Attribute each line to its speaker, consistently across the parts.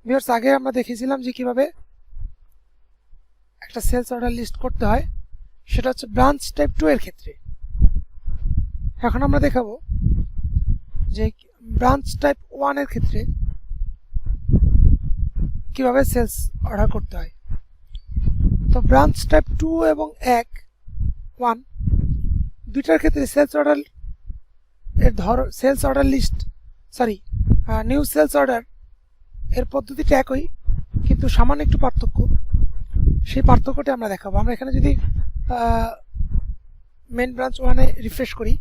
Speaker 1: Viewers আগে আমরা দেখিয়েছিলাম যে কিভাবে একটা সেলস অর্ডার লিস্ট করতে হয়, সেটা হচ্ছে ব্রাঞ্চ টাইপ 2 এর ক্ষেত্রে। এখন আমরা দেখাবো যে ব্রাঞ্চ টাইপ 1 এর ক্ষেত্রে কিভাবে সেলস অর্ডার করতে হয়। তো ব্রাঞ্চ টাইপ 2 এবং 1 দুইটার ক্ষেত্রে সেলস অর্ডার এর sales order list new sales order এর পদ্ধতিটা একই, কিন্তু সামান্য একটু পার্থক্য। সেই পার্থক্যটি আমরা দেখাবো। আমরা এখানে যদি মেন ব্রাঞ্চ 1 এ রিফ্রেশ করি,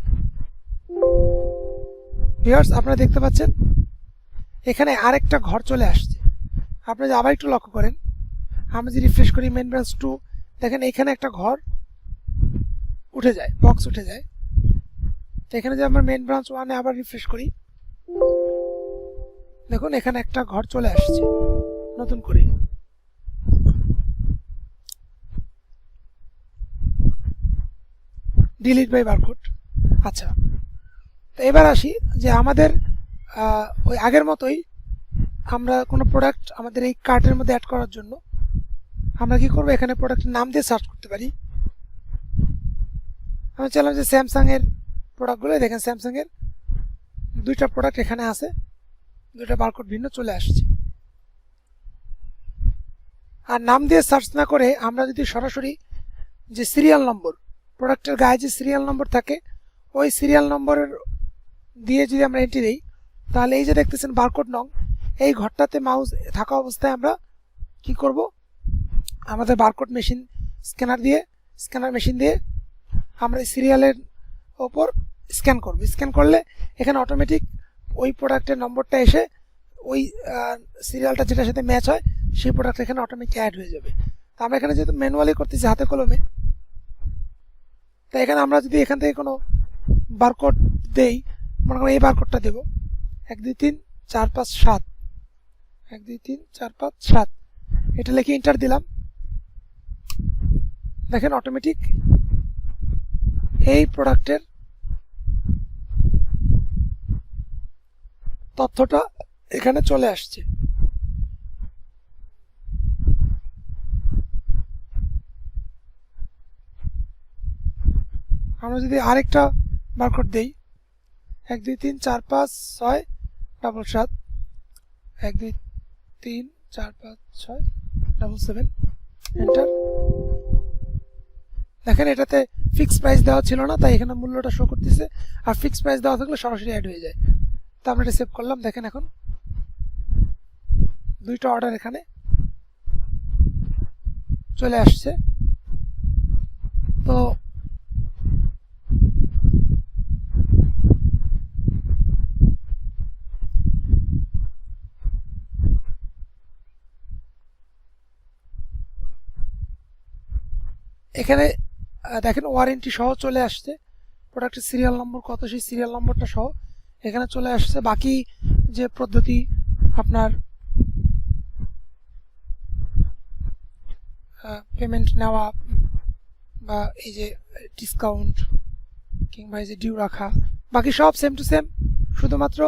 Speaker 1: ভিউয়ার্স আপনারা দেখতে পাচ্ছেন এখানে আরেকটা ঘর চলে আসছে। আপনারা যদি আবার একটু লক্ষ্য করেন, আমরা যদি রিফ্রেশ করি মেন ব্রাঞ্চ 2, দেখেন এখানে একটা ঘর উঠে যায়, বক্স উঠে যায়। তো এখানে যদি আমরা মেন ব্রাঞ্চ 1 এ আবার রিফ্রেশ করি, দেখুন এখানে একটা ঘর চলে আসছে নতুন করে। Delete by barcode. আচ্ছা, তো এবার আসি যে আমাদের ওই আগের মতোই আমরা কোনো প্রোডাক্ট আমাদের এই কার্টের মধ্যে অ্যাড করার জন্য আমরা কি করব, এখানে প্রোডাক্টের নাম দিয়ে সার্চ করতে পারি। আমি চাইলাম যে স্যামসাং এর প্রোডাক্টগুলো, দেখেন স্যামসাং এর দুইটা প্রোডাক্ট এখানে আছে, দুইটা বারকোড ভিন্ন চলে আসছে। আর নাম দিয়ে সার্চ না করে আমরা যদি সরাসরি যে সিরিয়াল নম্বর, প্রোডাক্টের গায়ে যে সিরিয়াল নম্বর থাকে, ওই সিরিয়াল নম্বরের দিয়ে যদি আমরা এন্ট্রি দিই, তাহলে এই যে দেখতেছেন বারকোড নং, এই ঘরটাতে মাউস থাকা অবস্থায় আমরা কি করব, আমাদের বারকোড মেশিন স্ক্যানার মেশিন দিয়ে আমরা এই সিরিয়ালের ওপর স্ক্যান করব। স্ক্যান করলে এখানে অটোমেটিক ওই প্রোডাক্টের নম্বরটা এসে ওই সিরিয়ালটা যেটার সাথে ম্যাচ হয় সেই প্রোডাক্ট এখানে অটোমেটিক অ্যাড হয়ে যাবে। তো আমরা এখানে যেহেতু ম্যানুয়ালি করতেছি হাতে কলমে, তাই এখানে আমরা যদি এখান থেকে কোনো বারকোড দেই, মনে করেন এই বারকোডটা দেব 1 2 3 4 5 7, 1 2 3 4 5 7, এটা লিখে এন্টার দিলাম। দেখেন অটোমেটিক এই প্রোডাক্টের তথ্যটা এখানে চলে আসছে। আমরা যদি আরেকটা বারকোড দেই 1 2 3 4 5 6 7 7, 1 2 3 4 5 6 7 7, এন্টার। দেখেন এটাতে ফিক্স প্রাইস দেওয়া ছিল না, তাই এখানে মূল্যটা শো করতেছে, আর ফিক্স প্রাইস দেওয়া থাকলে সরাসরি অ্যাড হয়ে যায়। তো আমরা এটা সেভ করলাম। দেখেন এখন দুইটা অর্ডার এখানে চলে আসছে। তো এখানে দেখেন ওয়ারেন্টি সহ চলে আসছে, প্রোডাক্টের সিরিয়াল নম্বর কত সেই সিরিয়াল নম্বরটা সহ এখানে চলে আসছে। বাকি যে পদ্ধতি আপনার পেমেন্ট নেওয়া বা এই যে ডিসকাউন্ট কিংবা এই যে ডিউ রাখা, বাকি সব সেম টু সেম, শুধুমাত্র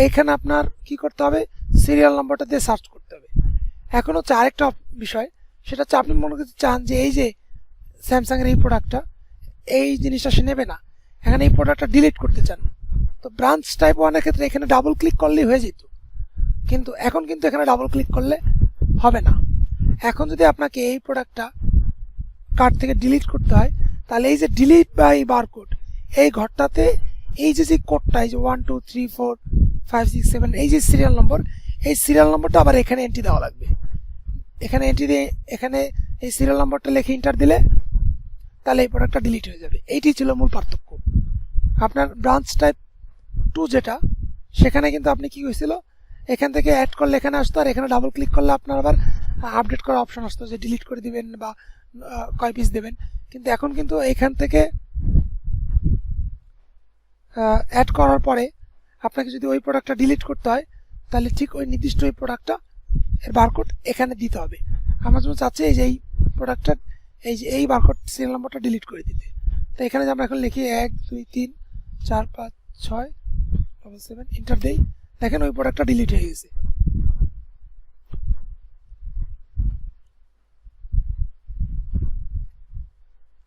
Speaker 1: এইখানে আপনার কি করতে হবে, সিরিয়াল নম্বরটা দিয়ে সার্চ করতে হবে। এখন হচ্ছে আরেকটা বিষয়, সেটা হচ্ছে আপনি মনে করতে চান যে এই যে স্যামসাংয়ের এই প্রোডাক্টটা, এই জিনিসটা সে নেবে না, এখানে এই প্রোডাক্টটা ডিলিট করতে চান। তো ব্রাঞ্চ টাইপ 1 এর ক্ষেত্রে এখানে ডাবল ক্লিক করলেই হয়ে যেত, কিন্তু এখন কিন্তু এখানে ডাবল ক্লিক করলে হবে না। এখন যদি আপনাকে এই প্রোডাক্টটা কার্ট থেকে ডিলিট করতে হয়, তাহলে এই যে ডিলিট বাই বারকোড, এই ঘরটাতে এই যে কোডটা, এই যে 1 2 3 4 5 6 7, এই যে সিরিয়াল নম্বর, এই সিরিয়াল নম্বরটা আবার এখানে এন্ট্রি দেওয়া লাগবে। এখানে এন্ট্রি দিয়ে এখানে এই সিরিয়াল নম্বরটা লিখে এন্টার দিলে তাহলে এই প্রোডাক্টটা ডিলিট হয়ে যাবে। এইটি ছিল মূল পার্থক্য। আপনার ব্রাঞ্চ টাইপ 2 যেটা, সেখানে কিন্তু আপনি কি হয়েছিল, এখান থেকে অ্যাড করলে এখানে আসতো, আর এখানে ডাবল ক্লিক করলে আপনার আবার আপডেট করার অপশন আসতো যে ডিলিট করে দিবেন বা কয় পিস দেবেন। কিন্তু এখন কিন্তু এখান থেকে অ্যাড করার পরে আপনাকে যদি ওই প্রোডাক্টটা ডিলিট করতে হয়, তাহলে ঠিক ওই নির্দিষ্ট ওই প্রোডাক্টটা এর বারকোড এখানে দিতে হবে। আমরা যেমন চাচ্ছি এই যে এই প্রোডাক্টটা, এই যে এই বারকোড সিরিয়াল নম্বরটা ডিলিট করে দিতে। তো এখানে যে আমরা এখন লিখি 1 2 3 4 5 6 7 7, এন্টার দেই, দেখেন ওই প্রোডাক্টটা ডিলিট হয়ে গেছে।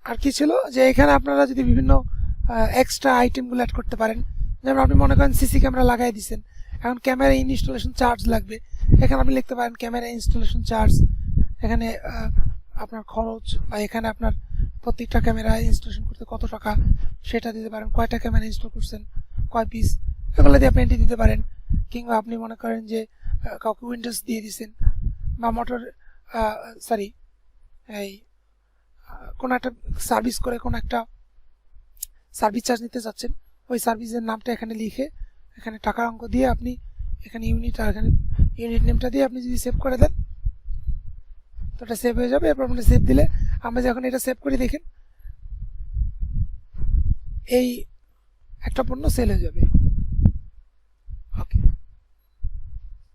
Speaker 1: আর কি ছিল যে এখানে আপনারা যদি বিভিন্ন এক্সট্রা আইটেমগুলো অ্যাড করতে পারেন, যেমন আপনি মনে করেন সিসি ক্যামেরা লাগাই দিচ্ছেন, এখন ক্যামেরা ইনস্টলেশন চার্জ লাগবে, এখানে আপনি লিখতে পারেন ক্যামেরা ইনস্টলেশন চার্জ, এখানে আপনার খরচ বা এখানে আপনার প্রত্যেকটা ক্যামেরা ইনস্টলেশন করতে কত টাকা সেটা দিতে পারেন, কয়টা ক্যামেরা ইনস্টল করছেন, কয় পিস, এগুলো দিয়ে আপনি এন্ট্রি দিতে পারেন। কিংবা আপনি মনে করেন যে কাউকে উইন্ডোজ দিয়ে দিচ্ছেন বা মোটর সরি এই কোনো একটা সার্ভিস করে কোনো একটা সার্ভিস চার্জ নিতে চাচ্ছেন, ওই সার্ভিসের নামটা এখানে লিখে এখানে টাকার অঙ্ক দিয়ে আপনি এখানে ইউনিট আর এখানে ইউনিট নেমটা দিয়ে আপনি যদি সেভ করে দেন তো এটা সেভ হয়ে যাবে। এরপর আপনি সেভ দিলে আমরা যখন এটা সেভ করি দেখেন এই একটা পণ্য সেল হয়ে যাবে।